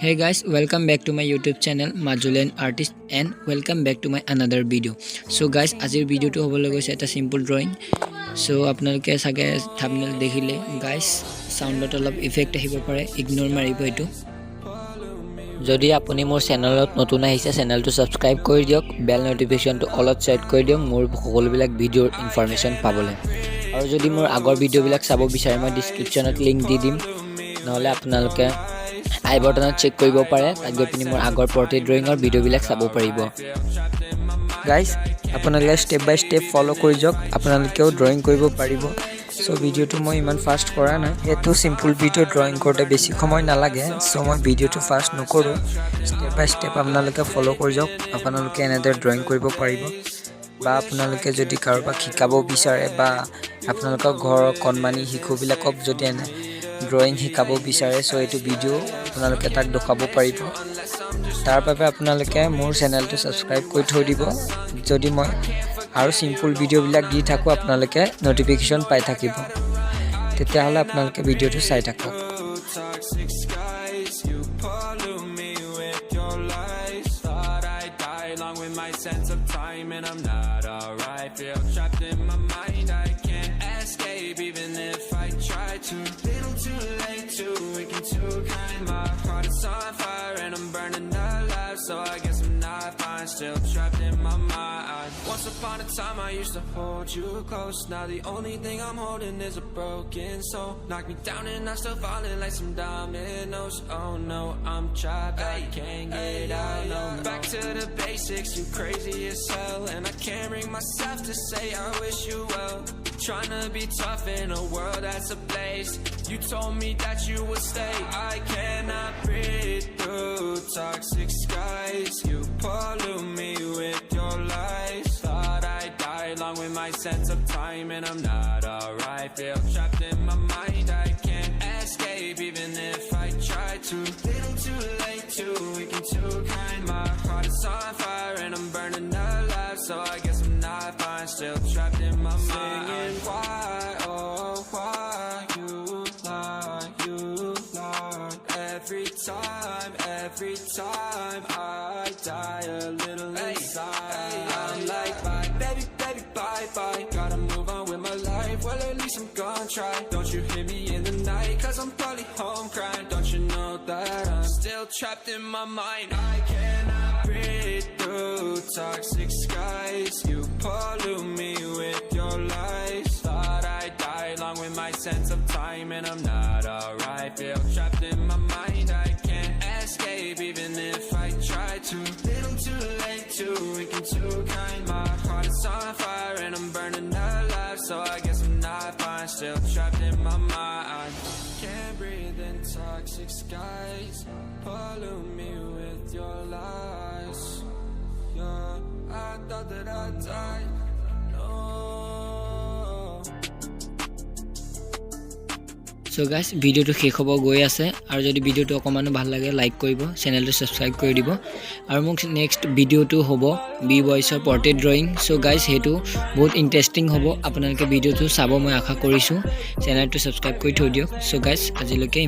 Hey guys, welcome back to my YouTube channel Majulian artist and welcome back to my another video. So guys, azir video to hobole goise eta simple drawing. So apnaloke sage thumbnail dekhile guys sound olop effect ahibo pare ignore maribo etu. Jodi apuni mor channelot notun ahise channel to subscribe kori diok bell notification to all set kori diok mor সকল bilak video information pabole. Aru jodi mor agor video bilak sabo bisare moi description ot link di dim নহলে apnaloke I button check koribo pare tagoi pini mor agor portrait drawing or video bilak sabo paribo guys apunalike step by step follow kori jok apunalikeও drawing koribo paribo so video to moi iman fast kora na eto simple video drawing korte beshi khomoy na lage so moi video to fast nokoru step by step apunalike follow kori jok apunalike another drawing koribo paribo ba apunalike jodi karoba khikabo bisare ba apunalika ghor konmani hikho bilakok jodi ene drawing hikabo bisare so etu video apunaloke tak dokhabo paribo tar babe apunaloke mor channel to subscribe koi thoi dibo jodi moi aru simple video bilak di thaku apunaloke notification pai thakibo tete hole apunaloke video to sai thakok sense of time and I'm not alright feel trapped in my mind I can't escape even if I try to little too late too weak and too kind my heart is on fire and I'm burning alive so I guess I'm not fine still trapped in my mind once upon a time I used to hold you close now the only thing I'm holding is a broken soul knock me down and I'm still falling like some dominoes oh no I'm trapped I can't get out no back to the basics you crazy as hell and I can't bring myself to say I wish you well trying to be tough in a world that's a place you told me that you would stay I cannot breathe through toxic skies you pollute me with your lies thought I'd die along with my sense of time and I'm not alright feel trapped in my mind I can't escape even if I try to little too late too weak and too kind my heart is on fire and I'm burning alive so I guess I'm not fine still trapped in my mind singing why oh why you lie every time I die a little inside I'm like bye baby bye bye gotta move on with my life well at least I'm gonna try don't you hear me in the night cause I'm probably home crying don't you know that I'm still trapped in my mind I cannot breathe through toxic skies you pollute me with your lies thought I'd die along with my sense of time and I'm not alright feel trapped in my mind I can't escape even if I try to little too late too weak and too kind my heart is on fire and I'm burning alive so I guess I'm not fine still trapped in my mind can't breathe in toxic skies pollute me with your lies yeah I thought that I'd die no So guys video to শেষ হ'ব গৈ আছে আৰু যদি ভিডিওটো অকমানো ভাল লাগে like কৰিব চেনেলটো সাবস্ক্ৰাইব কৰি দিব আৰু মোক নেক্সট ভিডিওটো হ'ব বি বয়ছৰ পৰ্ট্ৰেইট ড্ৰয়িং সো গাইস হেতু বহুত ইন্টাৰেষ্টিং হ'ব আপোনালোকে ভিডিওটো চাব মই আশা কৰিছো চেনেলটো সাবস্ক্ৰাইব কৰি থৈ দিয়ক সো গাইস আজিলৈকে